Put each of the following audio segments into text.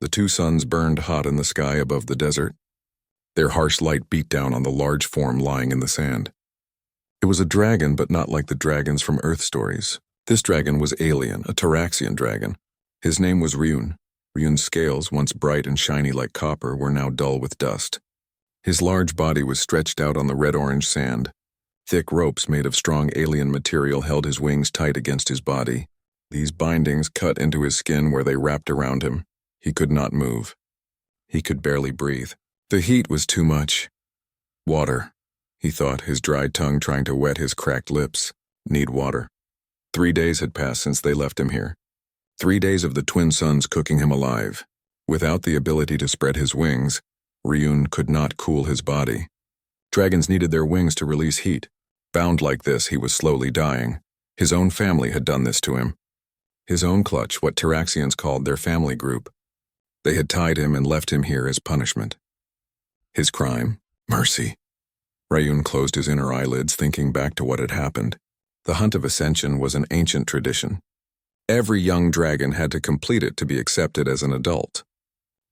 The two suns burned hot in the sky above the desert. Their harsh light beat down on the large form lying in the sand. It was a dragon, but not like the dragons from Earth stories. This dragon was alien, a Taraxian dragon. His name was Ryun. Ryun's scales, once bright and shiny like copper, were now dull with dust. His large body was stretched out on the red-orange sand. Thick ropes made of strong alien material held his wings tight against his body. These bindings cut into his skin where they wrapped around him. He could not move. He could barely breathe. The heat was too much. Water, he thought, his dry tongue trying to wet his cracked lips. Need water. 3 days had passed since they left him here. 3 days of the twin suns cooking him alive. Without the ability to spread his wings, Ryun could not cool his body. Dragons needed their wings to release heat. Bound like this, he was slowly dying. His own family had done this to him. His own clutch, what Taraxians called their family group. They had tied him and left him here as punishment. His crime? Mercy. Ryun closed his inner eyelids, thinking back to what had happened. The hunt of ascension was an ancient tradition. Every young dragon had to complete it to be accepted as an adult.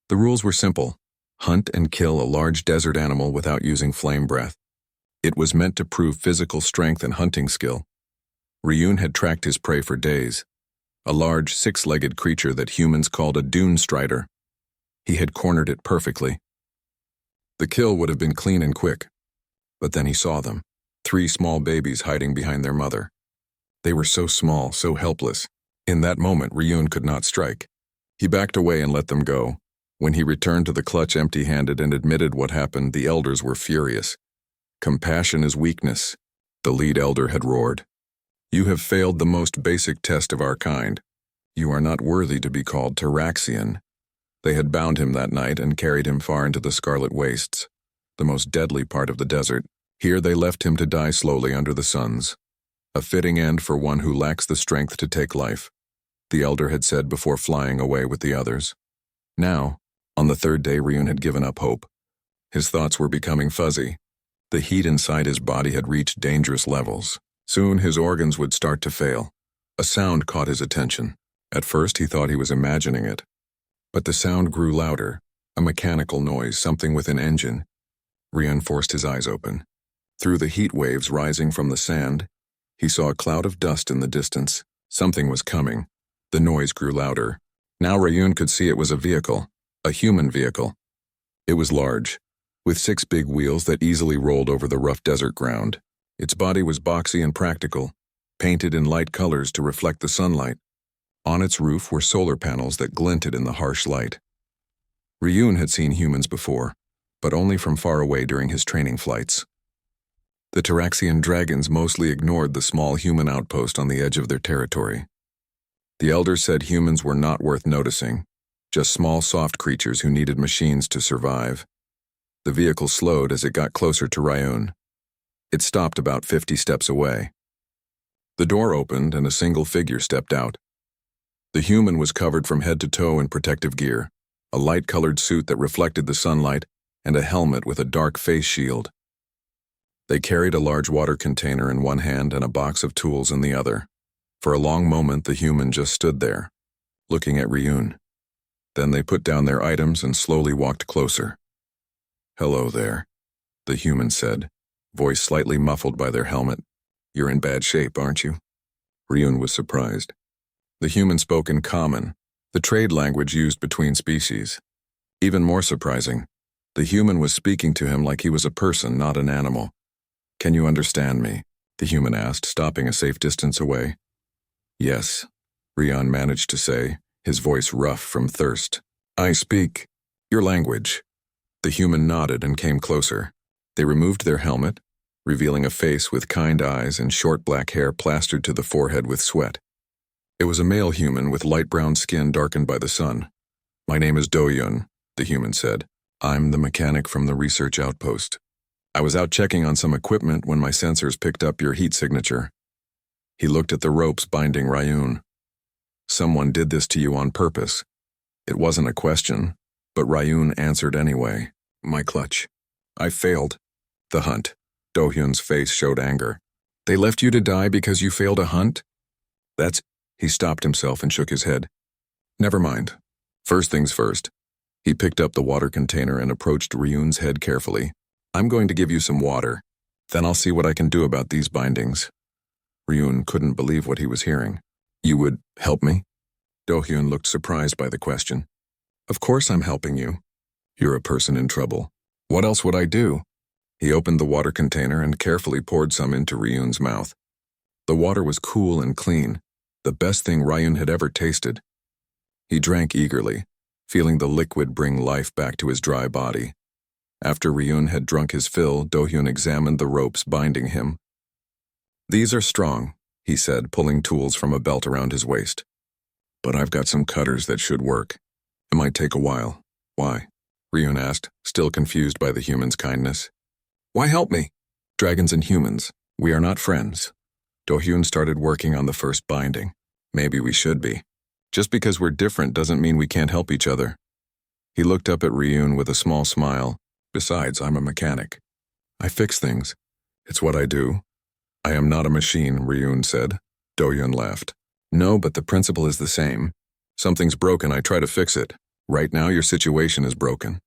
The rules were simple. Hunt and kill a large desert animal without using flame breath. It was meant to prove physical strength and hunting skill. Ryun had tracked his prey for days. A large, six-legged creature that humans called a dune strider. He had cornered it perfectly. The kill would have been clean and quick. But then he saw them. 3 small babies hiding behind their mother. They were so small, so helpless. In that moment, Ryun could not strike. He backed away and let them go. When he returned to the clutch empty-handed and admitted what happened, the elders were furious. Compassion is weakness, the lead elder had roared. You have failed the most basic test of our kind. You are not worthy to be called Taraxian. They had bound him that night and carried him far into the Scarlet Wastes, the most deadly part of the desert. Here they left him to die slowly under the suns. A fitting end for one who lacks the strength to take life, the elder had said before flying away with the others. Now, on the 3rd day, Ryun had given up hope. His thoughts were becoming fuzzy. The heat inside his body had reached dangerous levels. Soon his organs would start to fail. A sound caught his attention. At first he thought he was imagining it. But the sound grew louder, a mechanical noise, something with an engine. Ryun forced his eyes open. Through the heat waves rising from the sand, he saw a cloud of dust in the distance. Something was coming. The noise grew louder. Now Ryun could see it was a vehicle, a human vehicle. It was large, with 6 big wheels that easily rolled over the rough desert ground. Its body was boxy and practical, painted in light colors to reflect the sunlight. On its roof were solar panels that glinted in the harsh light. Ryun had seen humans before, but only from far away during his training flights. The Taraxian dragons mostly ignored the small human outpost on the edge of their territory. The elders said humans were not worth noticing, just small soft creatures who needed machines to survive. The vehicle slowed as it got closer to Ryun. It stopped about 50 steps away. The door opened and a single figure stepped out. The human was covered from head to toe in protective gear, a light-colored suit that reflected the sunlight, and a helmet with a dark face shield. They carried a large water container in one hand and a box of tools in the other. For a long moment, the human just stood there, looking at Ryun. Then they put down their items and slowly walked closer. Hello there, the human said, voice slightly muffled by their helmet. You're in bad shape, aren't you? Ryun was surprised. The human spoke in Common, the trade language used between species. Even more surprising, the human was speaking to him like he was a person, not an animal. Can you understand me? The human asked, stopping a safe distance away. Yes, Ryun managed to say, his voice rough from thirst. I speak your language. The human nodded and came closer. They removed their helmet, revealing a face with kind eyes and short black hair plastered to the forehead with sweat. It was a male human with light brown skin darkened by the sun. My name is Do-yun, the human said. I'm the mechanic from the research outpost. I was out checking on some equipment when my sensors picked up your heat signature. He looked at the ropes binding Ryun. Someone did this to you on purpose. It wasn't a question, but Ryun answered anyway. My clutch. I failed. The hunt. Do-hyun's face showed anger. They left you to die because you failed a hunt? He stopped himself and shook his head. Never mind. First things first. He picked up the water container and approached Ryun's head carefully. I'm going to give you some water. Then I'll see what I can do about these bindings. Ryun couldn't believe what he was hearing. You would help me? Do-hyun looked surprised by the question. Of course I'm helping you. You're a person in trouble. What else would I do? He opened the water container and carefully poured some into Ryun's mouth. The water was cool and clean, the best thing Ryun had ever tasted. He drank eagerly, feeling the liquid bring life back to his dry body. After Ryun had drunk his fill, Do-hyun examined the ropes binding him. These are strong, he said, pulling tools from a belt around his waist. But I've got some cutters that should work. It might take a while. Why? Ryun asked, still confused by the human's kindness. Why help me? Dragons and humans, we are not friends. Do-hyun started working on the first binding. Maybe we should be. Just because we're different doesn't mean we can't help each other. He looked up at Ryun with a small smile. Besides, I'm a mechanic. I fix things. It's what I do. I am not a machine, Ryun said. Do-hyun laughed. No, but the principle is the same. Something's broken, I try to fix it. Right now, your situation is broken.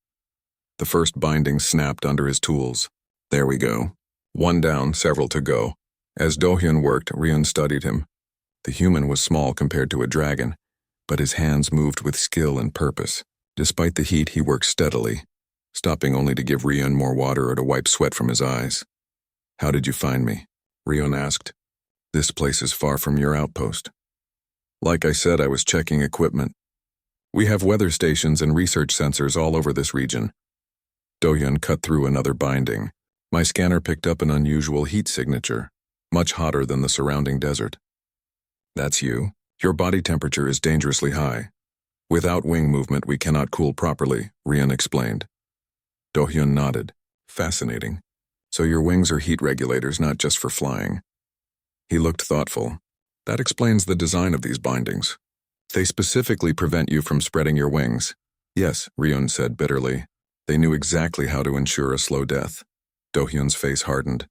The first binding snapped under his tools. There we go. One down, several to go. As Do-hyun worked, Ryun studied him. The human was small compared to a dragon, but his hands moved with skill and purpose. Despite the heat, he worked steadily, stopping only to give Ryun more water or to wipe sweat from his eyes. How did you find me? Ryun asked. This place is far from your outpost. Like I said, I was checking equipment. We have weather stations and research sensors all over this region. Do-hyun cut through another binding. My scanner picked up an unusual heat signature, much hotter than the surrounding desert. That's you. Your body temperature is dangerously high. Without wing movement, we cannot cool properly, Ryun explained. Do-hyun nodded. Fascinating. So your wings are heat regulators, not just for flying. He looked thoughtful. That explains the design of these bindings. They specifically prevent you from spreading your wings. Yes, Ryun said bitterly. They knew exactly how to ensure a slow death. Do-hyun's face hardened.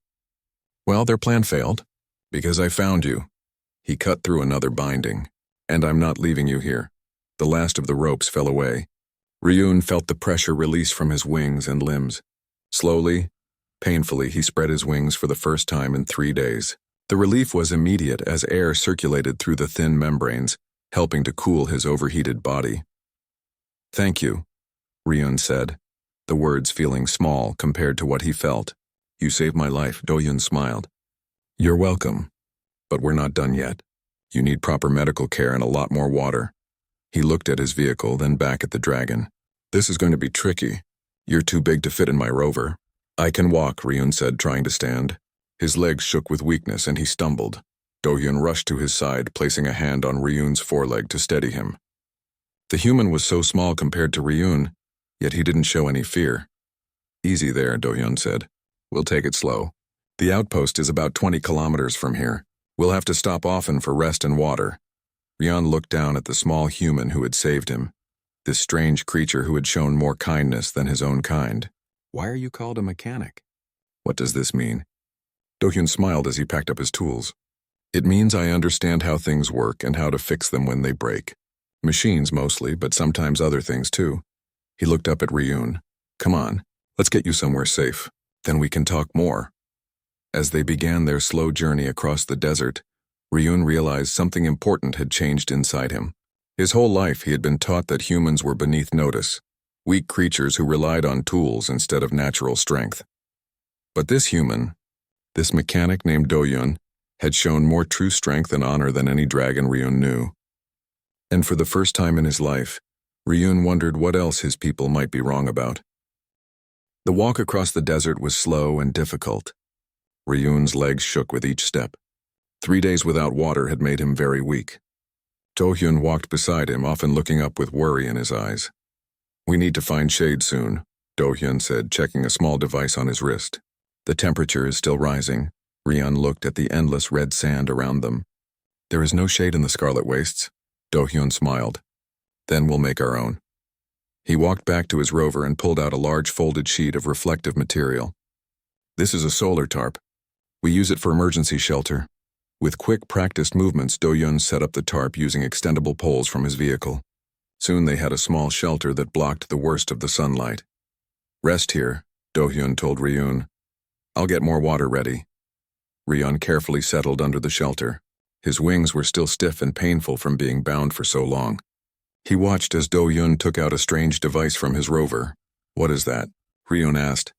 Well, their plan failed. Because I found you. He cut through another binding. And I'm not leaving you here. The last of the ropes fell away. Ryun felt the pressure release from his wings and limbs. Slowly, painfully, he spread his wings for the first time in 3 days. The relief was immediate as air circulated through the thin membranes, helping to cool his overheated body. Thank you, Ryun said, the words feeling small compared to what he felt. You saved my life, Do-hyun smiled. You're welcome. But we're not done yet. You need proper medical care and a lot more water. He looked at his vehicle, then back at the dragon. This is going to be tricky. You're too big to fit in my rover. I can walk, Ryun said, trying to stand. His legs shook with weakness and he stumbled. Do-hyun rushed to his side, placing a hand on Ryun's foreleg to steady him. The human was so small compared to Ryun, yet he didn't show any fear. Easy there, Do-hyun said. We'll take it slow. The outpost is about 20 kilometers from here. We'll have to stop often for rest and water. Ryun looked down at the small human who had saved him, this strange creature who had shown more kindness than his own kind. Why are you called a mechanic? What does this mean? Do-hyun smiled as he packed up his tools. It means I understand how things work and how to fix them when they break. Machines mostly, but sometimes other things too. He looked up at Ryun. Come on, let's get you somewhere safe. Then we can talk more. As they began their slow journey across the desert, Ryun realized something important had changed inside him. His whole life he had been taught that humans were beneath notice, weak creatures who relied on tools instead of natural strength. But this human, this mechanic named Do-hyun, had shown more true strength and honor than any dragon Ryun knew. And for the first time in his life, Ryun wondered what else his people might be wrong about. The walk across the desert was slow and difficult. Ryun's legs shook with each step. 3 days without water had made him very weak. Do-hyun walked beside him, often looking up with worry in his eyes. We need to find shade soon, Do-hyun said, checking a small device on his wrist. The temperature is still rising. Ryun looked at the endless red sand around them. There is no shade in the Scarlet Wastes. Do-hyun smiled. Then we'll make our own. He walked back to his rover and pulled out a large folded sheet of reflective material. This is a solar tarp. We use it for emergency shelter. With quick, practiced movements, Do-hyun set up the tarp using extendable poles from his vehicle. Soon they had a small shelter that blocked the worst of the sunlight. "Rest here," Do-hyun told Ryun. "I'll get more water ready." Ryun carefully settled under the shelter. His wings were still stiff and painful from being bound for so long. He watched as Do-hyun took out a strange device from his rover. "What is that?" Ryun asked.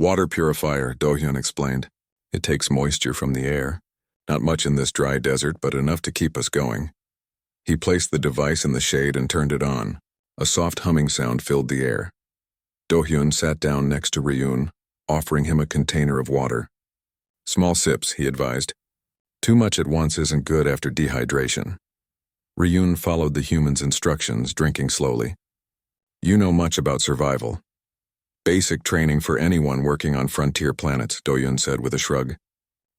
"Water purifier," Do-hyun explained. "It takes moisture from the air. Not much in this dry desert, but enough to keep us going." He placed the device in the shade and turned it on. A soft humming sound filled the air. Do-hyun sat down next to Ryun, offering him a container of water. "Small sips," he advised. "Too much at once isn't good after dehydration." Ryun followed the human's instructions, drinking slowly. "You know much about survival." "Basic training for anyone working on frontier planets," Do-hyun said with a shrug.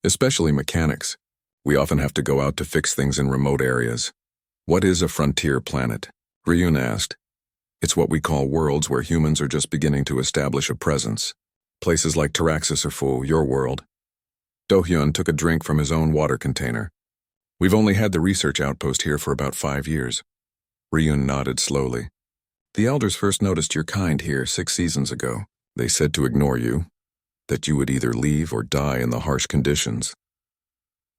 "Especially mechanics. We often have to go out to fix things in remote areas." "What is a frontier planet?" Ryun asked. "It's what we call worlds where humans are just beginning to establish a presence. Places like Taraxis or Fu, your world." Do-hyun took a drink from his own water container. "We've only had the research outpost here for about 5 years." Ryun nodded slowly. "The elders first noticed your kind here 6 seasons ago. They said to ignore you, that you would either leave or die in the harsh conditions."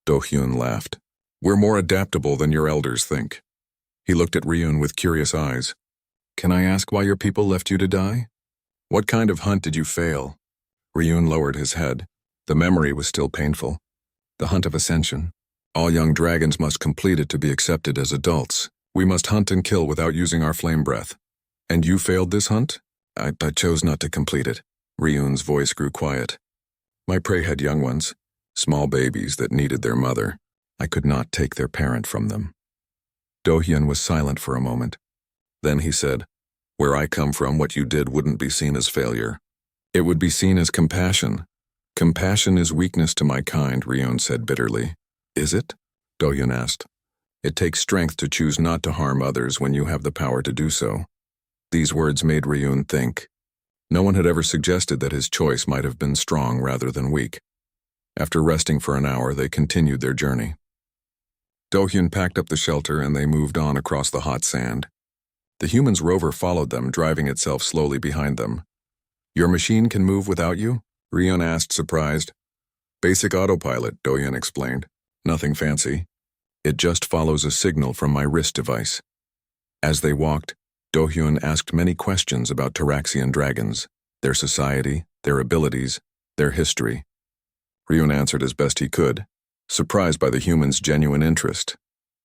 Do-hyun laughed. "We're more adaptable than your elders think." He looked at Ryun with curious eyes. "Can I ask why your people left you to die? What kind of hunt did you fail?" Ryun lowered his head. The memory was still painful. "The hunt of ascension. All young dragons must complete it to be accepted as adults. We must hunt and kill without using our flame breath. And you failed this hunt?" I chose not to complete it." Ryun's voice grew quiet. "My prey had young ones, small babies that needed their mother. I could not take their parent from them." Do-hyun was silent for a moment. Then he said, "Where I come from, what you did wouldn't be seen as failure. It would be seen as compassion. Compassion is weakness to my kind," Ryun said bitterly. "Is it?" Do-hyun asked. "It takes strength to choose not to harm others when you have the power to do so." These words made Ryun think. No one had ever suggested that his choice might have been strong rather than weak. After resting for an hour, they continued their journey. Do-hyun packed up the shelter and they moved on across the hot sand. The human's rover followed them, driving itself slowly behind them. "Your machine can move without you?" Ryun asked, surprised. "Basic autopilot," Do-hyun explained. "Nothing fancy. It just follows a signal from my wrist device." As they walked, Do-hyun asked many questions about Taraxian dragons, their society, their abilities, their history. Ryun answered as best he could, surprised by the human's genuine interest.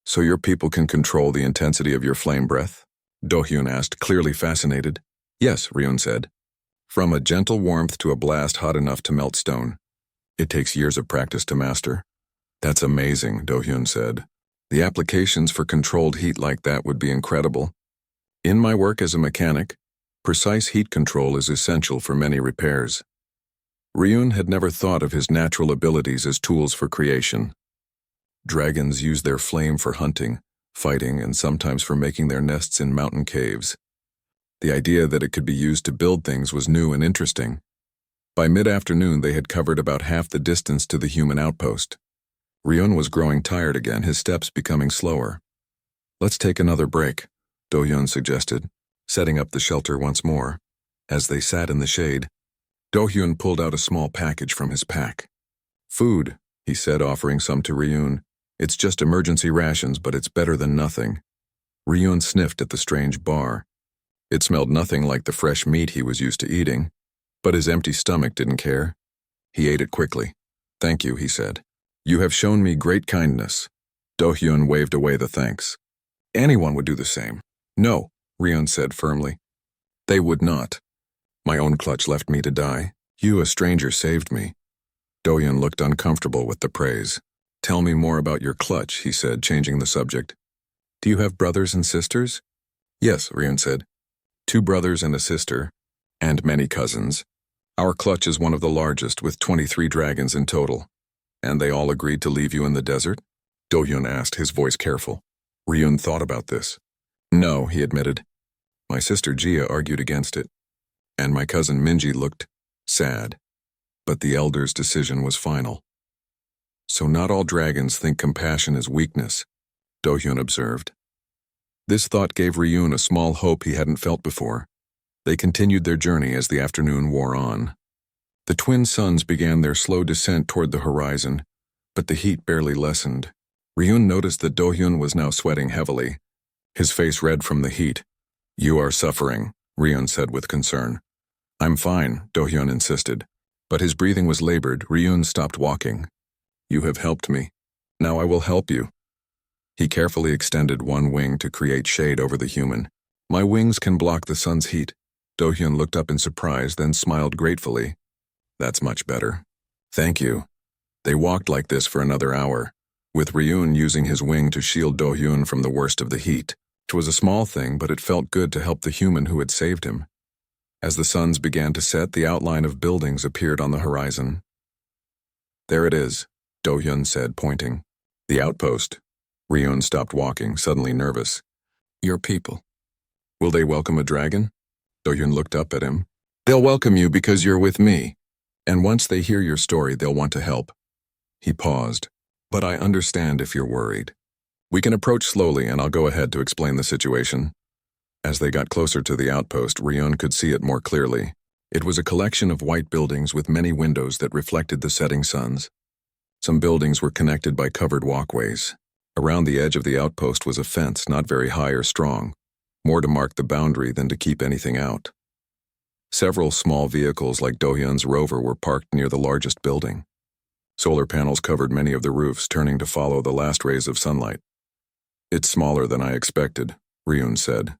"So your people can control the intensity of your flame breath?" Do-hyun asked, clearly fascinated. "Yes," Ryun said. "From a gentle warmth to a blast hot enough to melt stone. It takes years of practice to master." "That's amazing," Do-hyun said. "The applications for controlled heat like that would be incredible. In my work as a mechanic, precise heat control is essential for many repairs." Ryun had never thought of his natural abilities as tools for creation. Dragons use their flame for hunting, fighting, and sometimes for making their nests in mountain caves. The idea that it could be used to build things was new and interesting. By mid-afternoon, they had covered about half the distance to the human outpost. Ryun was growing tired again, his steps becoming slower. "Let's take another break," Do-hyun suggested, setting up the shelter once more. As they sat in the shade, Do-hyun pulled out a small package from his pack. "Food," he said, offering some to Ryun. "It's just emergency rations, but it's better than nothing." Ryun sniffed at the strange bar. It smelled nothing like the fresh meat he was used to eating, but his empty stomach didn't care. He ate it quickly. "Thank you," he said. "You have shown me great kindness." Do-hyun waved away the thanks. "Anyone would do the same." "No," Ryun said firmly. "They would not. My own clutch left me to die. You, a stranger, saved me." Do-hyun looked uncomfortable with the praise. "Tell me more about your clutch," he said, changing the subject. "Do you have brothers and sisters?" "Yes," Ryun said. 2 brothers and a sister, and many cousins. Our clutch is one of the largest, with 23 dragons in total." "And they all agreed to leave you in the desert?" Do-hyun asked, his voice careful. Ryun thought about this. "No," he admitted. "My sister Jia argued against it, and my cousin Minji looked sad. But the elder's decision was final." "So not all dragons think compassion is weakness," Do-hyun observed. This thought gave Ryun a small hope he hadn't felt before. They continued their journey as the afternoon wore on. The twin suns began their slow descent toward the horizon, but the heat barely lessened. Ryun noticed that Do-hyun was now sweating heavily, his face red from the heat. "You are suffering," Ryun said with concern. "I'm fine," Do-hyun insisted. But his breathing was labored. Ryun stopped walking. "You have helped me. Now I will help you." He carefully extended one wing to create shade over the human. "My wings can block the sun's heat." Do-hyun looked up in surprise, then smiled gratefully. "That's much better. Thank you." They walked like this for another hour, with Ryun using his wing to shield Do-hyun from the worst of the heat. It was a small thing, but it felt good to help the human who had saved him. As the suns began to set, the outline of buildings appeared on the horizon. "There it is," Do-hyun said, pointing. "The outpost." Ryun stopped walking, suddenly nervous. "Your people. Will they welcome a dragon?" Do-hyun looked up at him. "They'll welcome you because you're with me. And once they hear your story, they'll want to help." He paused. "But I understand if you're worried. We can approach slowly and I'll go ahead to explain the situation." As they got closer to the outpost, Ryun could see it more clearly. It was a collection of white buildings with many windows that reflected the setting suns. Some buildings were connected by covered walkways. Around the edge of the outpost was a fence, not very high or strong, more to mark the boundary than to keep anything out. Several small vehicles like Do-hyun's rover were parked near the largest building. Solar panels covered many of the roofs, turning to follow the last rays of sunlight. "It's smaller than I expected," Ryun said.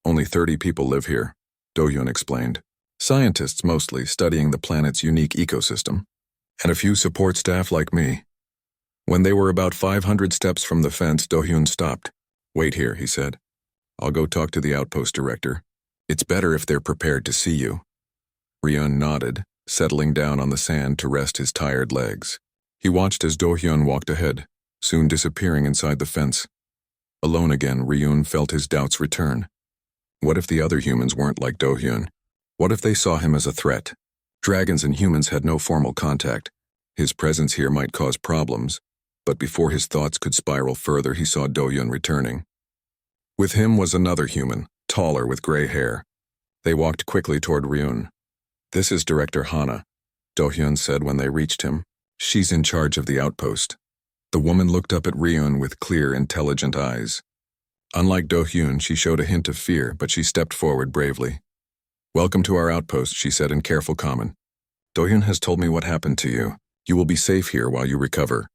"Only 30 people live here," Do-hyun explained. "Scientists mostly, studying the planet's unique ecosystem, and a few support staff like me." When they were about 500 steps from the fence, Do-hyun stopped. "Wait here," he said. "I'll go talk to the outpost director. It's better if they're prepared to see you." Ryun nodded, settling down on the sand to rest his tired legs. He watched as Do-hyun walked ahead, soon disappearing inside the fence. Alone again, Ryun felt his doubts return. What if the other humans weren't like Do-hyun? What if they saw him as a threat? Dragons and humans had no formal contact. His presence here might cause problems, but before his thoughts could spiral further, he saw Do-hyun returning. With him was another human, taller with gray hair. They walked quickly toward Ryun. "This is Director Hana," Do-hyun said when they reached him. "She's in charge of the outpost." The woman looked up at Ryun with clear, intelligent eyes. Unlike Do-hyun, she showed a hint of fear, but she stepped forward bravely. "Welcome to our outpost," she said in careful comment. "Do-hyun has told me what happened to you. You will be safe here while you recover."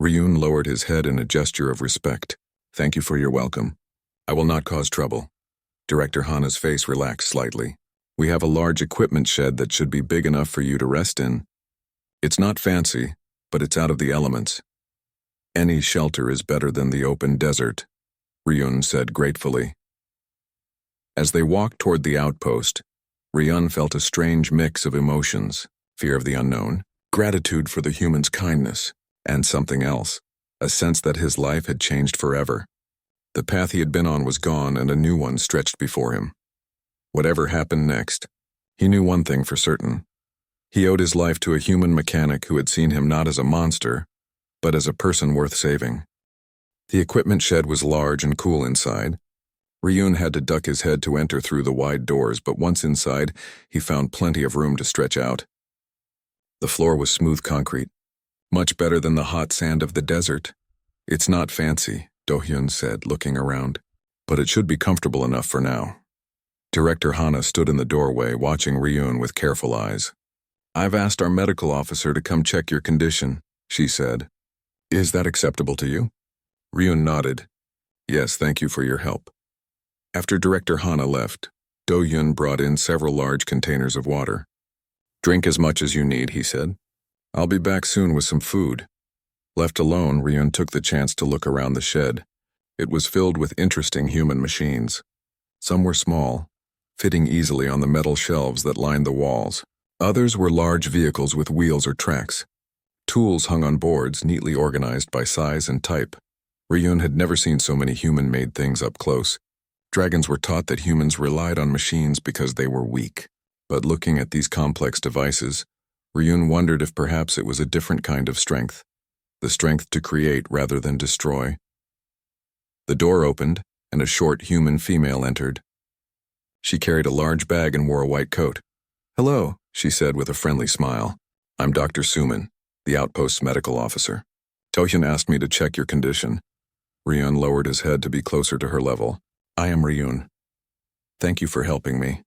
Ryun lowered his head in a gesture of respect. "Thank you for your welcome. I will not cause trouble." Director Hana's face relaxed slightly. "We have a large equipment shed that should be big enough for you to rest in. It's not fancy, but it's out of the elements. Any shelter is better than the open desert," Ryun said gratefully. As they walked toward the outpost, Ryun felt a strange mix of emotions: fear of the unknown, gratitude for the human's kindness, and something else, a sense that his life had changed forever. The path he had been on was gone and a new one stretched before him. Whatever happened next, he knew one thing for certain. He owed his life to a human mechanic who had seen him not as a monster, but as a person worth saving. The equipment shed was large and cool inside. Ryun had to duck his head to enter through the wide doors, but once inside, he found plenty of room to stretch out. The floor was smooth concrete, much better than the hot sand of the desert. "It's not fancy," Do-hyun said, looking around, "but it should be comfortable enough for now." Director Hana stood in the doorway, watching Ryun with careful eyes. "I've asked our medical officer to come check your condition," she said. "Is that acceptable to you?" Ryun nodded. "Yes, thank you for your help." After Director Hana left, Do-hyun brought in several large containers of water. "Drink as much as you need," he said. "I'll be back soon with some food." Left alone, Ryun took the chance to look around the shed. It was filled with interesting human machines. Some were small, fitting easily on the metal shelves that lined the walls. Others were large vehicles with wheels or tracks. Tools hung on boards, neatly organized by size and type. Ryun had never seen so many human-made things up close. Dragons were taught that humans relied on machines because they were weak. But looking at these complex devices, Ryun wondered if perhaps it was a different kind of strength. The strength to create rather than destroy. The door opened, and a short human female entered. She carried a large bag and wore a white coat. "Hello," she said with a friendly smile. "I'm Dr. Suman, the outpost's medical officer. Tohyun asked me to check your condition." Ryun lowered his head to be closer to her level. "I am Ryun. Thank you for helping me."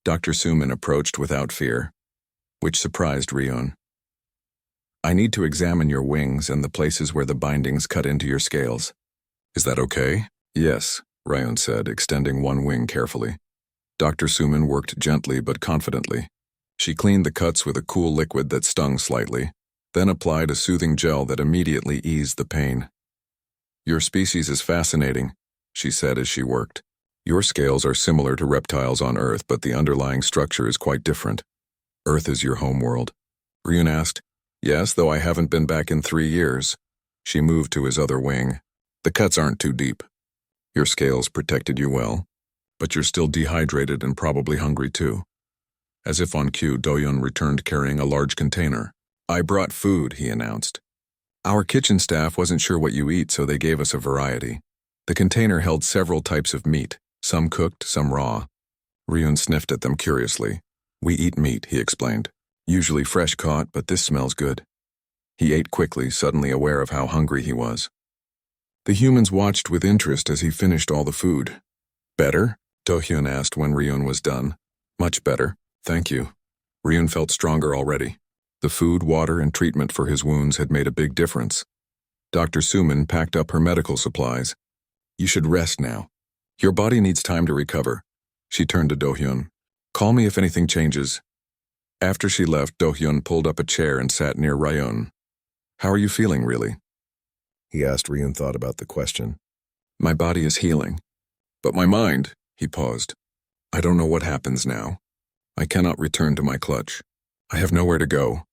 Dr. Suman approached without fear, which surprised Ryun. "I need to examine your wings and the places where the bindings cut into your scales. Is that okay?" "Yes," Ryun said, extending one wing carefully. Dr. Suman worked gently but confidently. She cleaned the cuts with a cool liquid that stung slightly, then applied a soothing gel that immediately eased the pain. "Your species is fascinating," she said as she worked. "Your scales are similar to reptiles on Earth, but the underlying structure is quite different. Earth is your homeworld?" Ryun asked. "Yes, though I haven't been back in 3 years." She moved to his other wing. "The cuts aren't too deep. Your scales protected you well, but you're still dehydrated and probably hungry too." As if on cue, Do-hyun returned carrying a large container. "I brought food," he announced. "Our kitchen staff wasn't sure what you eat, so they gave us a variety." The container held several types of meat, some cooked, some raw. Ryun sniffed at them curiously. "We eat meat," he explained. "Usually fresh caught, but this smells good." He ate quickly, suddenly aware of how hungry he was. The humans watched with interest as he finished all the food. "Better?" Do-hyun asked when Ryun was done. "Much better, thank you." Ryun felt stronger already. The food, water, and treatment for his wounds had made a big difference. Dr. Suman packed up her medical supplies. "You should rest now. Your body needs time to recover." She turned to Do-hyun. "Call me if anything changes." After she left, Do-hyun pulled up a chair and sat near Ryun. "How are you feeling, really?" he asked. Ryun thought about the question. "My body is healing. But my mind," he paused. "I don't know what happens now. I cannot return to my clutch. I have nowhere to go."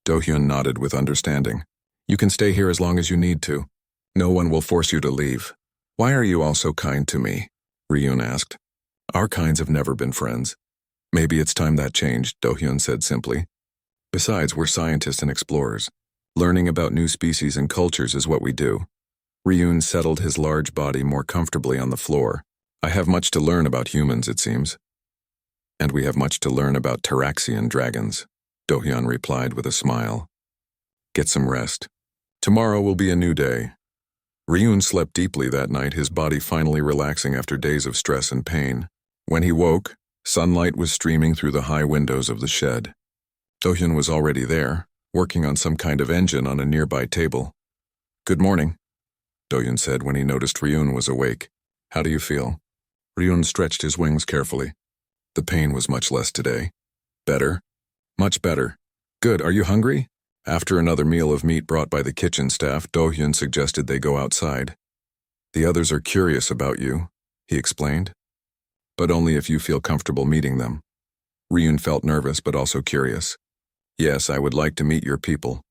Do-hyun nodded with understanding. "You can stay here as long as you need to. No one will force you to leave." "Why are you all so kind to me?" Ryun asked. "Our kinds have never been friends." "Maybe it's time that changed," Do-hyun said simply. "Besides, we're scientists and explorers. Learning about new species and cultures is what we do." Ryun settled his large body more comfortably on the floor. "I have much to learn about humans, it seems." "And we have much to learn about Taraxian dragons," Do-hyun replied with a smile. "Get some rest. Tomorrow will be a new day." Ryun slept deeply that night, his body finally relaxing after days of stress and pain. When he woke, sunlight was streaming through the high windows of the shed. Do-hyun was already there, working on some kind of engine on a nearby table. "Good morning," Do-hyun said when he noticed Ryun was awake. "How do you feel?" Ryun stretched his wings carefully. The pain was much less today. "Better?" "Much better." "Good, are you hungry?" After another meal of meat brought by the kitchen staff, Do-hyun suggested they go outside. "The others are curious about you," he explained. "But only if you feel comfortable meeting them." Ryun felt nervous but also curious. "Yes, I would like to meet your people."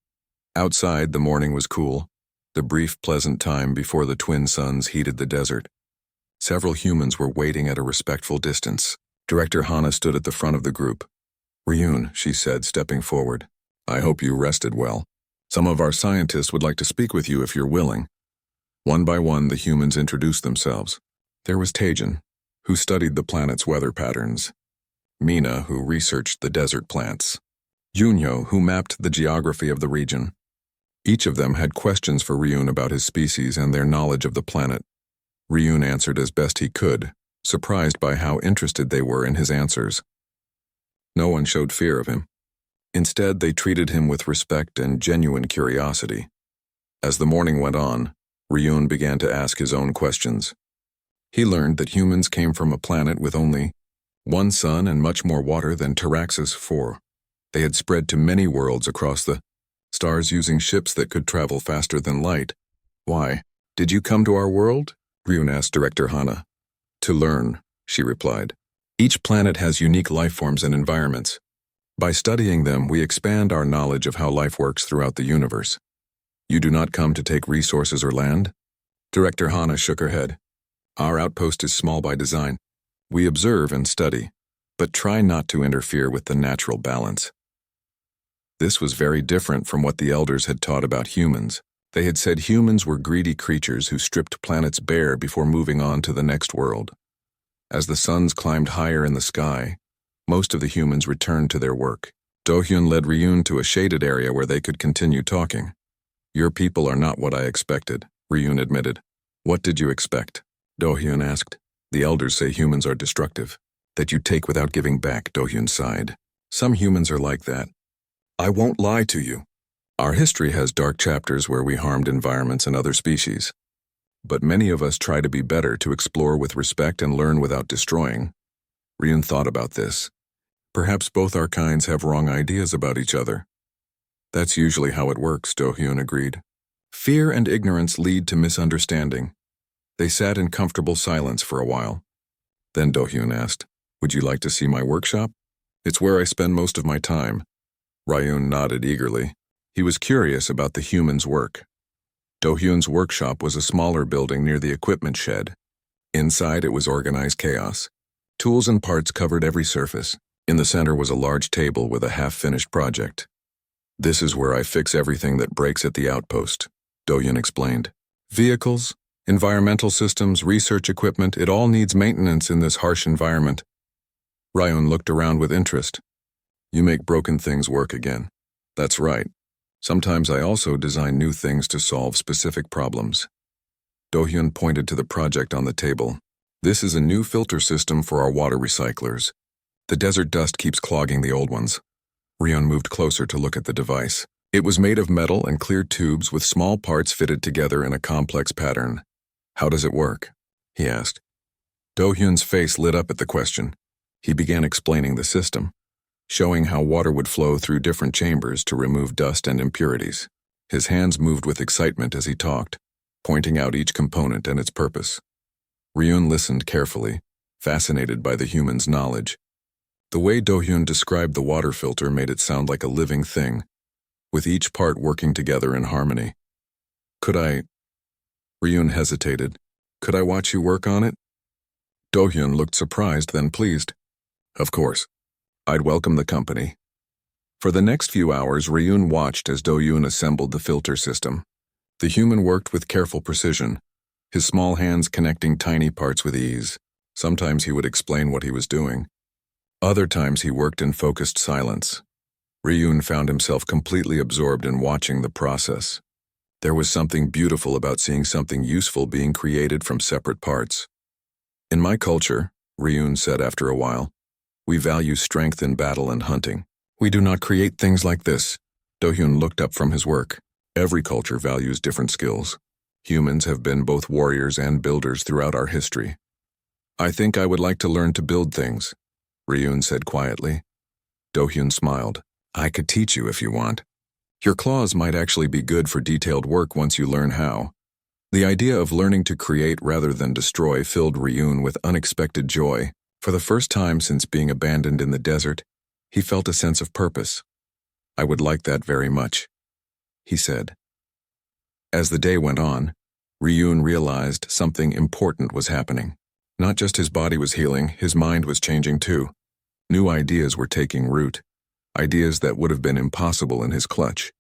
Outside, the morning was cool, the brief, pleasant time before the twin suns heated the desert. Several humans were waiting at a respectful distance. Director Hana stood at the front of the group. "Ryun," she said, stepping forward. "I hope you rested well. Some of our scientists would like to speak with you if you're willing." One by one, the humans introduced themselves. There was Taejin, who studied the planet's weather patterns. Mina, who researched the desert plants. Junyo, who mapped the geography of the region. Each of them had questions for Ryun about his species and their knowledge of the planet. Ryun answered as best he could, surprised by how interested they were in his answers. No one showed fear of him. Instead, they treated him with respect and genuine curiosity. As the morning went on, Ryun began to ask his own questions. He learned that humans came from a planet with only one sun and much more water than Taraxis 4. They had spread to many worlds across the stars using ships that could travel faster than light. "Why? Did you come to our world?" Ryun asked Director Hana. "To learn," she replied. "Each planet has unique life forms and environments. By studying them, we expand our knowledge of how life works throughout the universe. You do not come to take resources or land?" Director Hana shook her head. "Our outpost is small by design. We observe and study, but try not to interfere with the natural balance." This was very different from what the elders had taught about humans. They had said humans were greedy creatures who stripped planets bare before moving on to the next world. As the suns climbed higher in the sky, most of the humans returned to their work. Do-hyun led Ryun to a shaded area where they could continue talking. "Your people are not what I expected," Ryun admitted. "What did you expect?" Do-hyun asked. "The elders say humans are destructive, that you take without giving back," Do-hyun sighed. "Some humans are like that. I won't lie to you. Our history has dark chapters where we harmed environments and other species. But many of us try to be better, to explore with respect and learn without destroying." Ryun thought about this. Perhaps both our kinds have wrong ideas about each other. "That's usually how it works," Do-hyun agreed. "Fear and ignorance lead to misunderstanding." They sat in comfortable silence for a while. Then Do-hyun asked, "Would you like to see my workshop? It's where I spend most of my time." Ryun nodded eagerly. He was curious about the humans' work. Do-hyun's workshop was a smaller building near the equipment shed. Inside it was organized chaos. Tools and parts covered every surface. In the center was a large table with a half-finished project. "This is where I fix everything that breaks at the outpost," Do-hyun explained. "Vehicles, environmental systems, research equipment, it all needs maintenance in this harsh environment." Ryun looked around with interest. "You make broken things work again." "That's right. Sometimes I also design new things to solve specific problems." Do-hyun pointed to the project on the table. "This is a new filter system for our water recyclers. The desert dust keeps clogging the old ones." Ryun moved closer to look at the device. It was made of metal and clear tubes with small parts fitted together in a complex pattern. "How does it work?" he asked. Do-hyun's face lit up at the question. He began explaining the system, showing how water would flow through different chambers to remove dust and impurities. His hands moved with excitement as he talked, pointing out each component and its purpose. Ryun listened carefully, fascinated by the human's knowledge. The way Do-hyun described the water filter made it sound like a living thing, with each part working together in harmony. "Could I—" Ryun hesitated. "Could I watch you work on it?" Do-hyun looked surprised, then pleased. "Of course. I'd welcome the company." For the next few hours, Ryun watched as Do-hyun assembled the filter system. The human worked with careful precision, his small hands connecting tiny parts with ease. Sometimes he would explain what he was doing. Other times he worked in focused silence. Ryun found himself completely absorbed in watching the process. There was something beautiful about seeing something useful being created from separate parts. "In my culture," Ryun said after a while, "we value strength in battle and hunting. We do not create things like this." Do-hyun looked up from his work. "Every culture values different skills. Humans have been both warriors and builders throughout our history. I think I would like to learn to build things," Ryun said quietly. Do-hyun smiled. "I could teach you if you want. Your claws might actually be good for detailed work once you learn how." The idea of learning to create rather than destroy filled Ryun with unexpected joy. For the first time since being abandoned in the desert, he felt a sense of purpose. "I would like that very much," he said. As the day went on, Ryun realized something important was happening. Not just his body was healing, his mind was changing too. New ideas were taking root, ideas that would have been impossible in his clutch.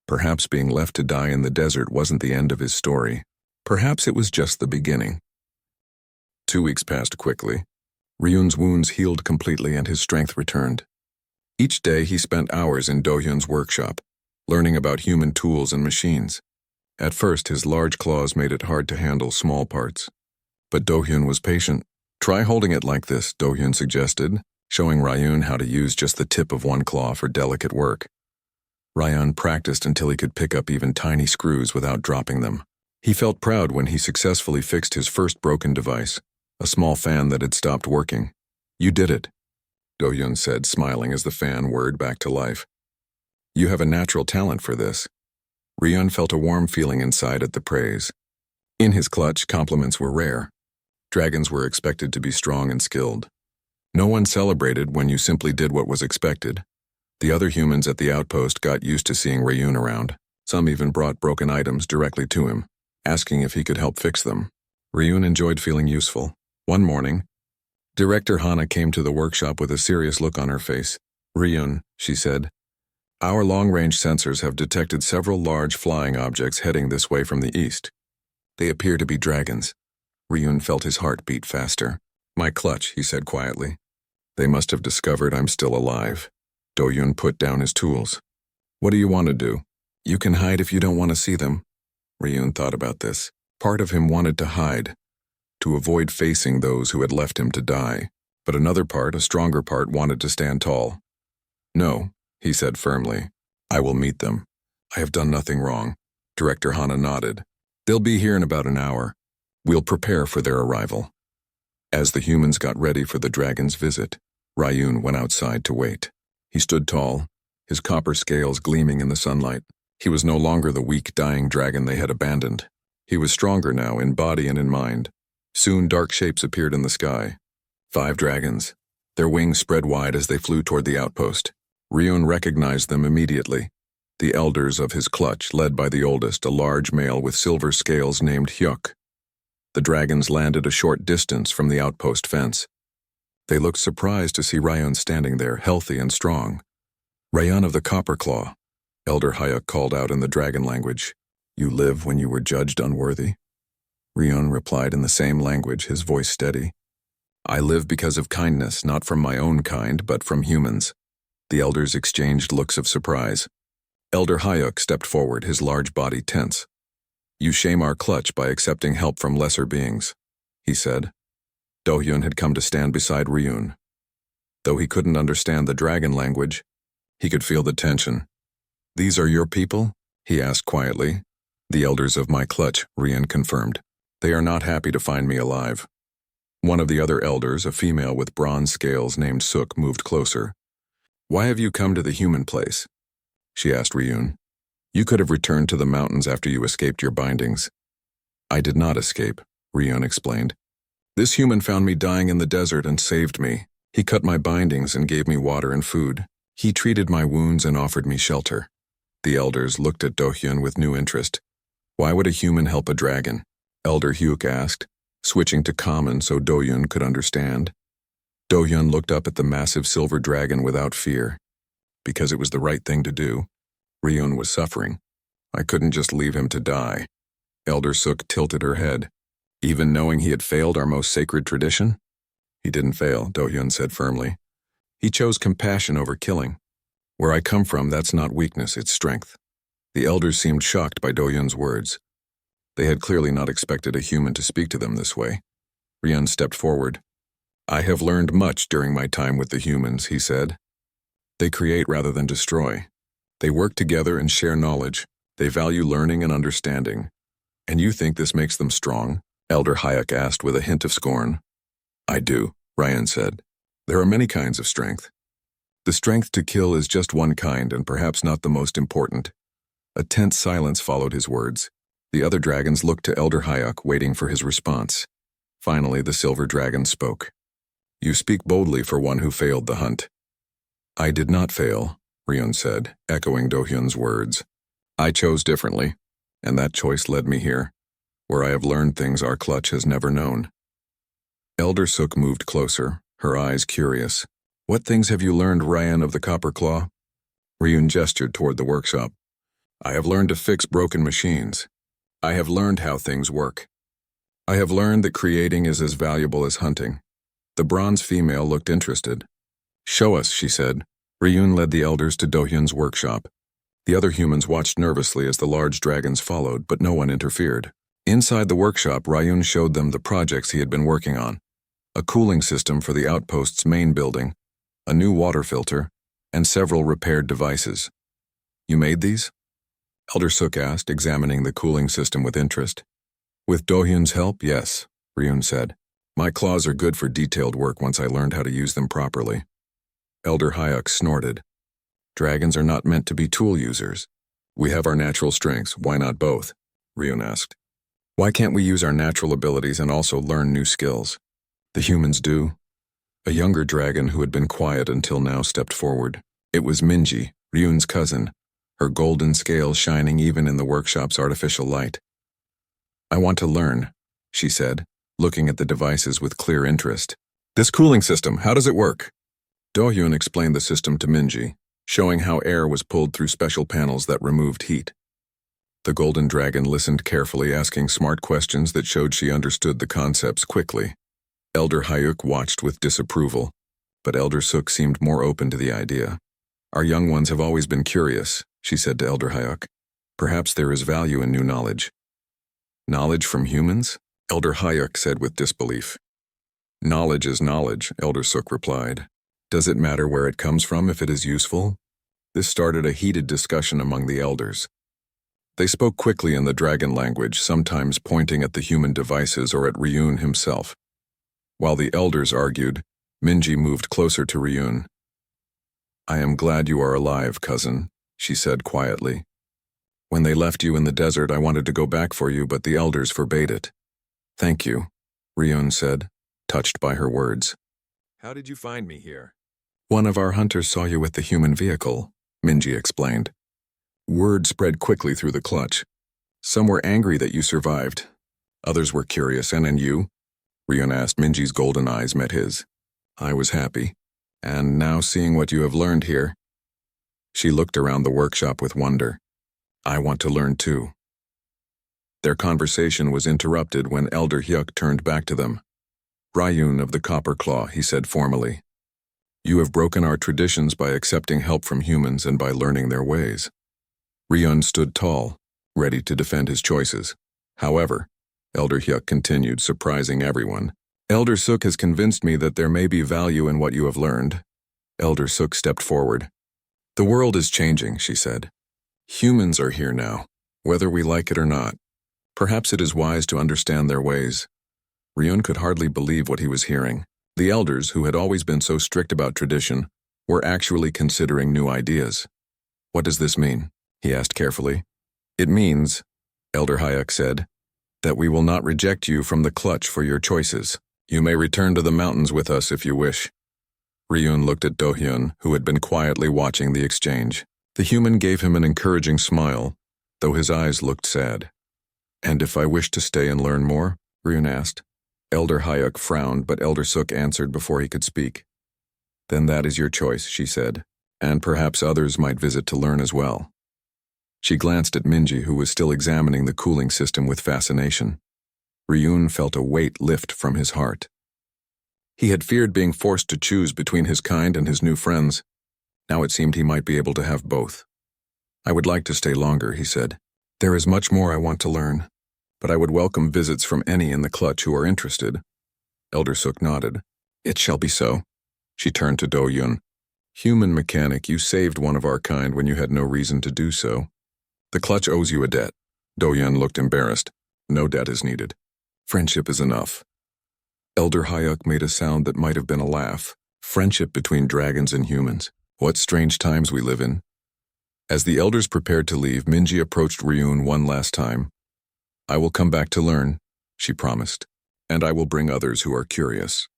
Perhaps being left to die in the desert wasn't the end of his story. Perhaps it was just the beginning. 2 weeks passed quickly. Ryun's wounds healed completely and his strength returned. Each day he spent hours in Do-hyun's workshop, learning about human tools and machines. At first his large claws made it hard to handle small parts. But Do-hyun was patient. "Try holding it like this," Do-hyun suggested, showing Ryun how to use just the tip of one claw for delicate work. Ryun practiced until he could pick up even tiny screws without dropping them. He felt proud when he successfully fixed his first broken device, a small fan that had stopped working. "You did it," Do-hyun said, smiling as the fan whirred back to life. "You have a natural talent for this." Ryun felt a warm feeling inside at the praise. In his clutch, compliments were rare. Dragons were expected to be strong and skilled. No one celebrated when you simply did what was expected. The other humans at the outpost got used to seeing Ryun around. Some even brought broken items directly to him, asking if he could help fix them. Ryun enjoyed feeling useful. One morning, Director Hana came to the workshop with a serious look on her face. "Ryun," she said, Our long-range sensors have detected several large flying objects heading this way from the east. They appear to be dragons. Ryun felt his heart beat faster. My clutch, he said quietly. They must have discovered I'm still alive. Do-hyun put down his tools. What do you want to do? You can hide if you don't want to see them. Ryun thought about this. Part of him wanted to hide, to avoid facing those who had left him to die. But another part, a stronger part, wanted to stand tall. No, he said firmly. I will meet them. I have done nothing wrong. Director Hana nodded. They'll be here in about an hour. We'll prepare for their arrival. As the humans got ready for the dragon's visit, Ryun went outside to wait. He stood tall, his copper scales gleaming in the sunlight. He was no longer the weak, dying dragon they had abandoned. He was stronger now in body and in mind. Soon dark shapes appeared in the sky. 5 dragons. Their wings spread wide as they flew toward the outpost. Ryun recognized them immediately. The elders of his clutch, led by the oldest, a large male with silver scales named Hyuk. The dragons landed a short distance from the outpost fence. They looked surprised to see Ryun standing there, healthy and strong. Ryun of the Copper Claw, Elder Hyuk called out in the dragon language. You live when you were judged unworthy? Ryun replied in the same language, his voice steady. I live because of kindness, not from my own kind, but from humans. The elders exchanged looks of surprise. Elder Hyuk stepped forward, his large body tense. You shame our clutch by accepting help from lesser beings, he said. Do-hyun had come to stand beside Ryun. Though he couldn't understand the dragon language, he could feel the tension. These are your people? He asked quietly. The elders of my clutch, Ryun confirmed. They are not happy to find me alive. One of the other elders, a female with bronze scales named Suk, moved closer. Why have you come to the human place? She asked Ryun. You could have returned to the mountains after you escaped your bindings. I did not escape, Ryun explained. This human found me dying in the desert and saved me. He cut my bindings and gave me water and food. He treated my wounds and offered me shelter. The elders looked at Do-hyun with new interest. Why would a human help a dragon? Elder Hyuk asked, switching to common so Do-hyun could understand. Do-hyun looked up at the massive silver dragon without fear. Because it was the right thing to do. Ryun was suffering. I couldn't just leave him to die. Elder Suk tilted her head. Even knowing he had failed our most sacred tradition? He didn't fail, Do-hyun said firmly. He chose compassion over killing. Where I come from, that's not weakness, it's strength. The elders seemed shocked by Do-hyun's words. They had clearly not expected a human to speak to them this way. Ryun stepped forward. I have learned much during my time with the humans, he said. They create rather than destroy. They work together and share knowledge. They value learning and understanding. And you think this makes them strong? Elder Hyuk asked with a hint of scorn. I do, Ryun said. There are many kinds of strength. The strength to kill is just one kind and perhaps not the most important. A tense silence followed his words. The other dragons looked to Elder Hyuk, waiting for his response. Finally, the silver dragon spoke. You speak boldly for one who failed the hunt. I did not fail, Ryun said, echoing Do-hyun's words. I chose differently, and that choice led me here, where I have learned things our clutch has never known. Elder Suk moved closer, her eyes curious. What things have you learned, Ryun of the Copper Claw? Ryun gestured toward the workshop. I have learned to fix broken machines. I have learned how things work. I have learned that creating is as valuable as hunting. The bronze female looked interested. Show us, she said. Ryun led the elders to Do-hyun's workshop. The other humans watched nervously as the large dragons followed, but no one interfered. Inside the workshop, Ryun showed them the projects he had been working on. A cooling system for the outpost's main building, a new water filter, and several repaired devices. You made these? Elder Suk asked, examining the cooling system with interest. With Do-hyun's help, yes, Ryun said. My claws are good for detailed work once I learned how to use them properly. Elder Hyuk snorted. Dragons are not meant to be tool users. We have our natural strengths, why not both? Ryun asked. Why can't we use our natural abilities and also learn new skills? The humans do. A younger dragon who had been quiet until now stepped forward. It was Minji, Ryun's cousin, her golden scales shining even in the workshop's artificial light. I want to learn, she said, looking at the devices with clear interest. This cooling system, how does it work? Do-hyun explained the system to Minji. showing how air was pulled through special panels that removed heat. The golden dragon listened carefully, asking smart questions that showed she understood the concepts quickly. Elder Hayuk watched with disapproval, but Elder Suk seemed more open to the idea. Our young ones have always been curious, she said to Elder Hayuk. Perhaps there is value in new knowledge. Knowledge from humans? Elder Hayuk said with disbelief. Knowledge is knowledge, Elder Suk replied. Does it matter where it comes from if it is useful? This started a heated discussion among the elders. They spoke quickly in the dragon language, sometimes pointing at the human devices or at Ryun himself. While the elders argued, Minji moved closer to Ryun. I am glad you are alive, cousin, she said quietly. When they left you in the desert, I wanted to go back for you, but the elders forbade it. Thank you, Ryun said, touched by her words. How did you find me here? One of our hunters saw you with the human vehicle, Minji explained. Word spread quickly through the clutch. Some were angry that you survived. Others were curious, and you? Ryun asked. Minji's golden eyes met his. I was happy. And now seeing what you have learned here. She looked around the workshop with wonder. I want to learn too. Their conversation was interrupted when Elder Hyuk turned back to them. Ryun of the Copper Claw, he said formally. You have broken our traditions by accepting help from humans and by learning their ways. Ryun stood tall, ready to defend his choices. However, Elder Hyuk continued, surprising everyone. Elder Suk has convinced me that there may be value in what you have learned. Elder Suk stepped forward. The world is changing, she said. Humans are here now, whether we like it or not. Perhaps it is wise to understand their ways. Ryun could hardly believe what he was hearing. The elders, who had always been so strict about tradition, were actually considering new ideas. What does this mean? He asked carefully. It means, Elder Hayek said, that we will not reject you from the clutch for your choices. You may return to the mountains with us if you wish. Ryun looked at Do-hyun, who had been quietly watching the exchange. The human gave him an encouraging smile, though his eyes looked sad. And if I wish to stay and learn more? Ryun asked. Elder Hayek frowned, but Elder Suk answered before he could speak. Then that is your choice, she said, and perhaps others might visit to learn as well. She glanced at Minji, who was still examining the cooling system with fascination. Ryun felt a weight lift from his heart. He had feared being forced to choose between his kind and his new friends. Now it seemed he might be able to have both. I would like to stay longer, he said. There is much more I want to learn, but I would welcome visits from any in the clutch who are interested. Elder Suk nodded. It shall be so. She turned to Do-hyun. Human mechanic, you saved one of our kind when you had no reason to do so. The clutch owes you a debt. Do-hyun looked embarrassed. No debt is needed. Friendship is enough. Elder Hayuk made a sound that might have been a laugh. Friendship between dragons and humans. What strange times we live in. As the elders prepared to leave, Minji approached Ryun one last time. I will come back to learn, she promised, and I will bring others who are curious.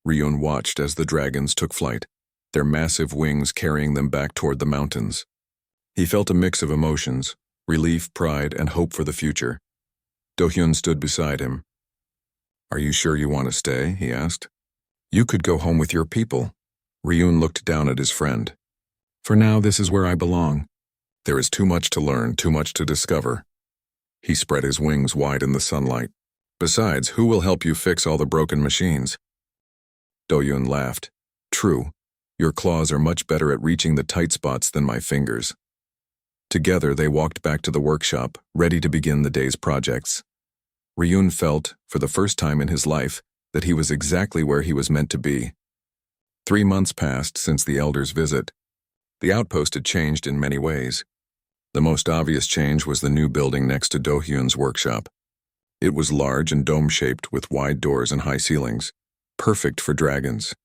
Ryun watched as the dragons took flight, their massive wings carrying them back toward the mountains. He felt a mix of emotions, relief, pride, and hope for the future. Do-hyun stood beside him. Are you sure you want to stay? He asked. You could go home with your people. Ryun looked down at his friend. For now, this is where I belong. There is too much to learn, too much to discover. He spread his wings wide in the sunlight. Besides, who will help you fix all the broken machines? Do-hyun laughed. True, your claws are much better at reaching the tight spots than my fingers. Together, they walked back to the workshop, ready to begin the day's projects. Ryun felt, for the first time in his life, that he was exactly where he was meant to be. 3 months passed since the elders' visit. The outpost had changed in many ways. The most obvious change was the new building next to Do-hyun's workshop. It was large and dome-shaped with wide doors and high ceilings, perfect for dragons.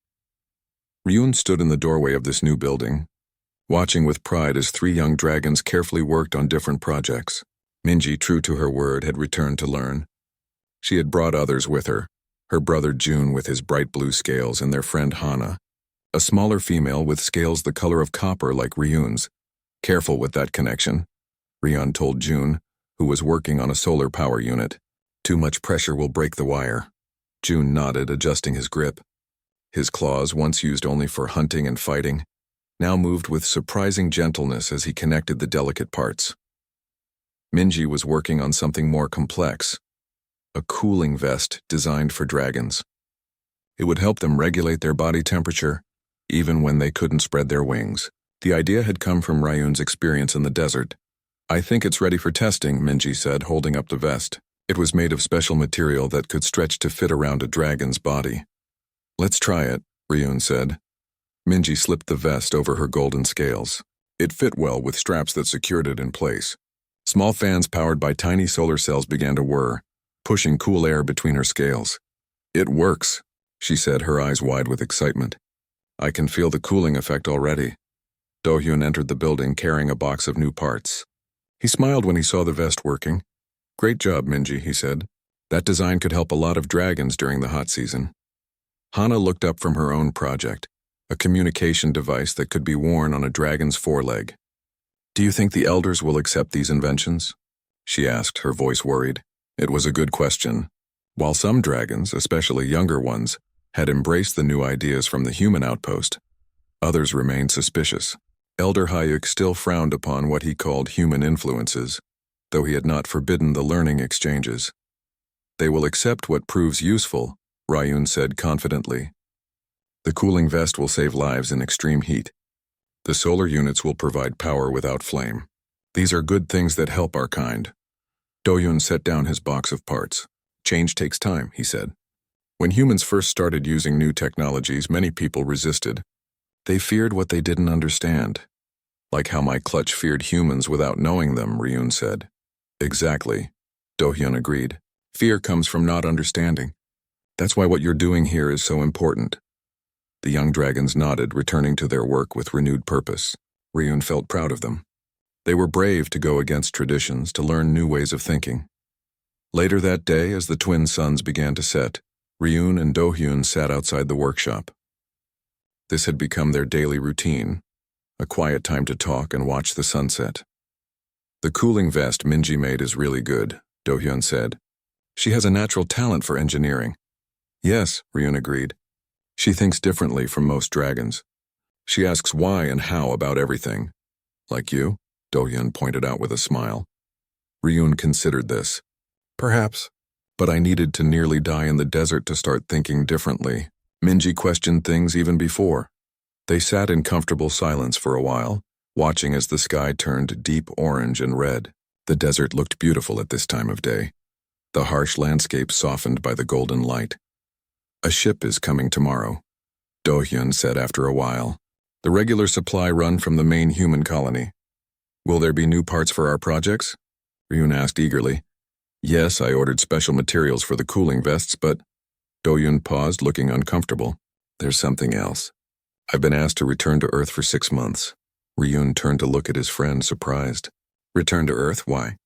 Ryun stood in the doorway of this new building, watching with pride as 3 young dragons carefully worked on different projects. Minji, true to her word, had returned to learn. She had brought others with her, her brother Jun with his bright blue scales and their friend Hana, a smaller female with scales the color of copper like Ryun's. Careful with that connection, Ryun told Jun, who was working on a solar power unit. Too much pressure will break the wire. Jun nodded, adjusting his grip. His claws, once used only for hunting and fighting, now moved with surprising gentleness as he connected the delicate parts. Minji was working on something more complex, a cooling vest designed for dragons. It would help them regulate their body temperature, even when they couldn't spread their wings. The idea had come from Ryun's experience in the desert. "I think it's ready for testing," Minji said, holding up the vest. It was made of special material that could stretch to fit around a dragon's body. "Let's try it," Ryun said. Minji slipped the vest over her golden scales. It fit well with straps that secured it in place. Small fans powered by tiny solar cells began to whir, pushing cool air between her scales. "It works," she said, her eyes wide with excitement. "I can feel the cooling effect already." Do-hyun entered the building carrying a box of new parts. He smiled when he saw the vest working. "Great job, Minji," he said. "That design could help a lot of dragons during the hot season." Hana looked up from her own project, a communication device that could be worn on a dragon's foreleg. "Do you think the elders will accept these inventions?" she asked, her voice worried. It was a good question. While some dragons, especially younger ones, had embraced the new ideas from the human outpost, others remained suspicious. Elder Hayuk still frowned upon what he called human influences, though he had not forbidden the learning exchanges. "They will accept what proves useful," Ryun said confidently. "The cooling vest will save lives in extreme heat. The solar units will provide power without flame. These are good things that help our kind." Do-hyun set down his box of parts. "Change takes time," he said. "When humans first started using new technologies, many people resisted. They feared what they didn't understand. Like how my clutch feared humans without knowing them," Ryun said. "Exactly," Do-hyun agreed. "Fear comes from not understanding. That's why what you're doing here is so important." The young dragons nodded, returning to their work with renewed purpose. Ryun felt proud of them. They were brave to go against traditions, to learn new ways of thinking. Later that day, as the twin suns began to set, Ryun and Do-hyun sat outside the workshop. This had become their daily routine, a quiet time to talk and watch the sunset. "The cooling vest Minji made is really good," Do-hyun said. "She has a natural talent for engineering." "Yes," Ryun agreed. "She thinks differently from most dragons. She asks why and how about everything." "Like you?" Do-hyun pointed out with a smile. Ryun considered this. "Perhaps. But I needed to nearly die in the desert to start thinking differently." Minji questioned things even before. They sat in comfortable silence for a while, watching as the sky turned deep orange and red. The desert looked beautiful at this time of day, the harsh landscape softened by the golden light. "A ship is coming tomorrow," Do-hyun said after a while. "The regular supply run from the main human colony." "Will there be new parts for our projects?" Ryun asked eagerly. "Yes, I ordered special materials for the cooling vests, but—" Do-hyun paused, looking uncomfortable. "There's something else. I've been asked to return to Earth for 6 months. Ryun turned to look at his friend, surprised. "Return to Earth? Why?"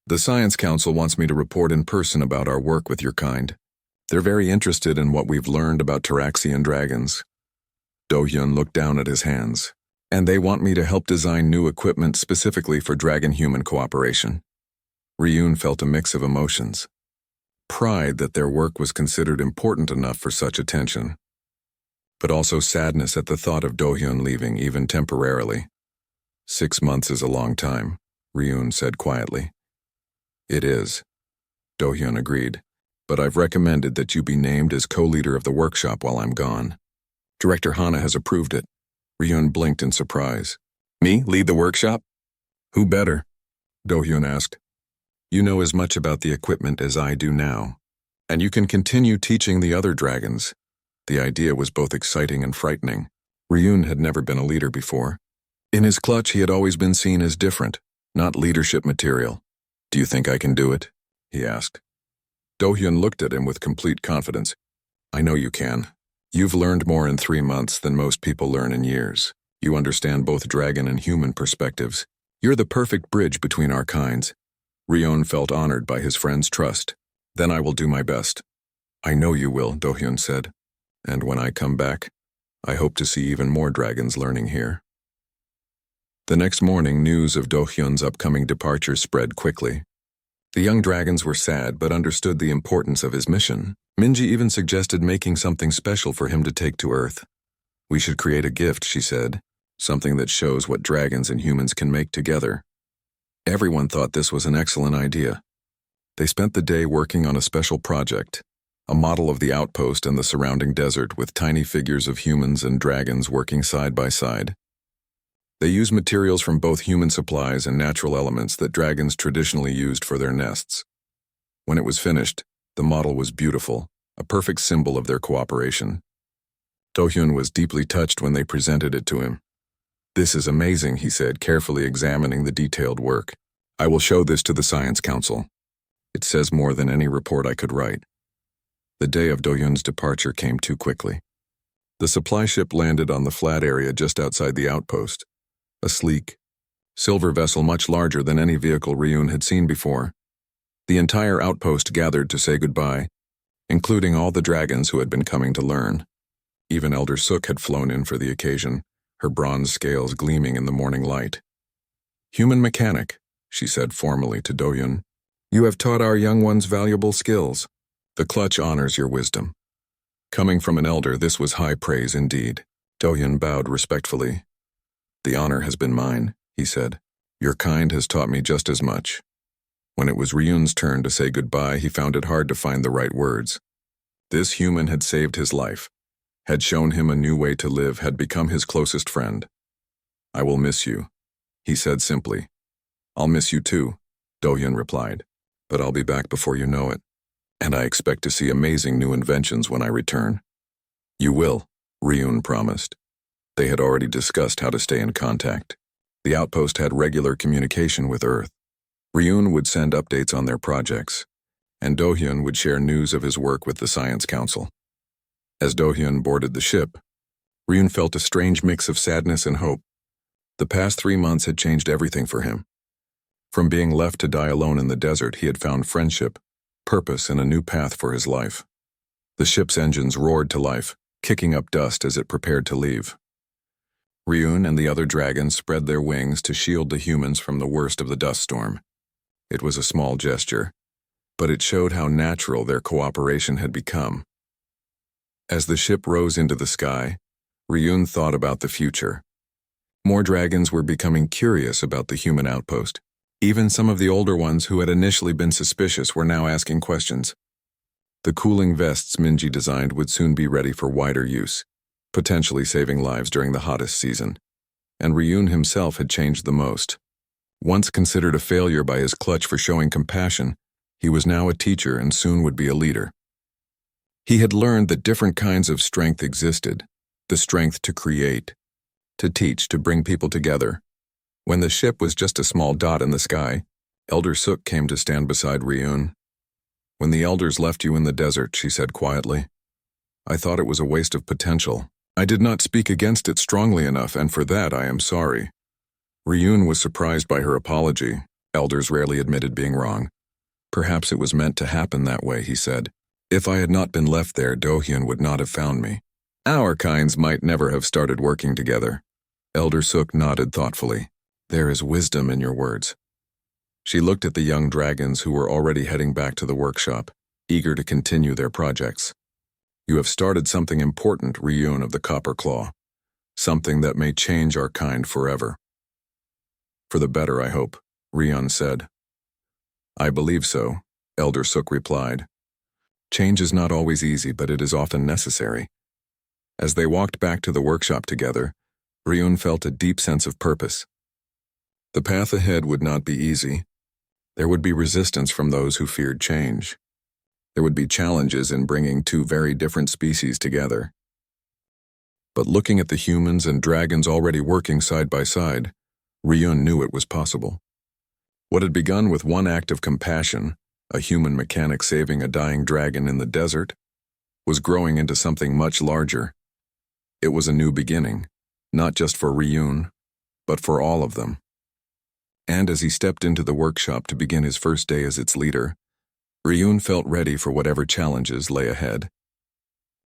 "The Science Council wants me to report in person about our work with your kind. They're very interested in what we've learned about Taraxian dragons." Do-hyun looked down at his hands. "And they want me to help design new equipment specifically for dragon-human cooperation." Ryun felt a mix of emotions. Pride that their work was considered important enough for such attention, but also sadness at the thought of Do-hyun leaving, even temporarily. 6 months is a long time, Ryun said quietly. "It is," Do-hyun agreed, "but I've recommended that you be named as co-leader of the workshop while I'm gone. Director Hana has approved it." Ryun blinked in surprise. "Me, lead the workshop?" "Who better?" Do-hyun asked. "You know as much about the equipment as I do now, and you can continue teaching the other dragons." The idea was both exciting and frightening. Ryun had never been a leader before. In his clutch, he had always been seen as different, not leadership material. "Do you think I can do it?" he asked. Do-hyun looked at him with complete confidence. "I know you can. You've learned more in 3 months than most people learn in years. You understand both dragon and human perspectives. You're the perfect bridge between our kinds." Ryun felt honored by his friend's trust. "Then I will do my best." "I know you will," Do-hyun said. "And when I come back, I hope to see even more dragons learning here." The next morning, news of Do-hyun's upcoming departure spread quickly. The young dragons were sad but understood the importance of his mission. Minji even suggested making something special for him to take to Earth. "We should create a gift," she said. something that shows what dragons and humans can make together. Everyone thought this was an excellent idea. They spent the day working on a special project, a model of the outpost and the surrounding desert with tiny figures of humans and dragons working side by side. They used materials from both human supplies and natural elements that dragons traditionally used for their nests. When it was finished, the model was beautiful, a perfect symbol of their cooperation. Do-hyun was deeply touched when they presented it to him. "This is amazing," he said, carefully examining the detailed work. "I will show this to the Science Council. It says more than any report I could write." The day of Do-hyun's departure came too quickly. The supply ship landed on the flat area just outside the outpost, a sleek, silver vessel much larger than any vehicle Ryun had seen before. The entire outpost gathered to say goodbye, including all the dragons who had been coming to learn. Even Elder Suk had flown in for the occasion, her bronze scales gleaming in the morning light. "Human mechanic," she said formally to Do-hyun, "you have taught our young ones valuable skills. The clutch honors your wisdom." Coming from an elder, this was high praise indeed. Do-hyun bowed respectfully. "The honor has been mine," he said. "Your kind has taught me just as much." When it was Ryun's turn to say goodbye, he found it hard to find the right words. This human had saved his life, had shown him a new way to live, had become his closest friend. "I will miss you," he said simply. "I'll miss you too," Do-hyun replied, "but I'll be back before you know it. And I expect to see amazing new inventions when I return." "You will," Ryun promised. They had already discussed how to stay in contact. The outpost had regular communication with Earth. Ryun would send updates on their projects, and Do-hyun would share news of his work with the Science Council. As Do-hyun boarded the ship, Ryun felt a strange mix of sadness and hope. The past 3 months had changed everything for him. From being left to die alone in the desert, he had found friendship, purpose, and a new path for his life. The ship's engines roared to life, kicking up dust as it prepared to leave. Ryun and the other dragons spread their wings to shield the humans from the worst of the dust storm. It was a small gesture, but it showed how natural their cooperation had become. As the ship rose into the sky, Ryun thought about the future. More dragons were becoming curious about the human outpost. Even some of the older ones who had initially been suspicious were now asking questions. The cooling vests Minji designed would soon be ready for wider use, potentially saving lives during the hottest season. And Ryun himself had changed the most. Once considered a failure by his clutch for showing compassion, he was now a teacher and soon would be a leader. He had learned that different kinds of strength existed, the strength to create, to teach, to bring people together. When the ship was just a small dot in the sky, Elder Suk came to stand beside Ryun. "When the elders left you in the desert," she said quietly, "I thought it was a waste of potential. I did not speak against it strongly enough, and for that I am sorry." Ryun was surprised by her apology. Elders rarely admitted being wrong. "Perhaps it was meant to happen that way," he said. "If I had not been left there, Do-hyun would not have found me. Our kinds might never have started working together." Elder Suk nodded thoughtfully. "There is wisdom in your words." She looked at the young dragons who were already heading back to the workshop, eager to continue their projects. "You have started something important, Ryun of the Copper Claw. Something that may change our kind forever." "For the better, I hope," Ryun said. "I believe so," Elder Suk replied. "Change is not always easy, but it is often necessary." As they walked back to the workshop together, Ryun felt a deep sense of purpose. The path ahead would not be easy. There would be resistance from those who feared change. There would be challenges in bringing two very different species together. But looking at the humans and dragons already working side by side, Ryun knew it was possible. What had begun with one act of compassion, a human mechanic saving a dying dragon in the desert, was growing into something much larger. It was a new beginning, not just for Ryun, but for all of them. And as he stepped into the workshop to begin his first day as its leader, Ryun felt ready for whatever challenges lay ahead.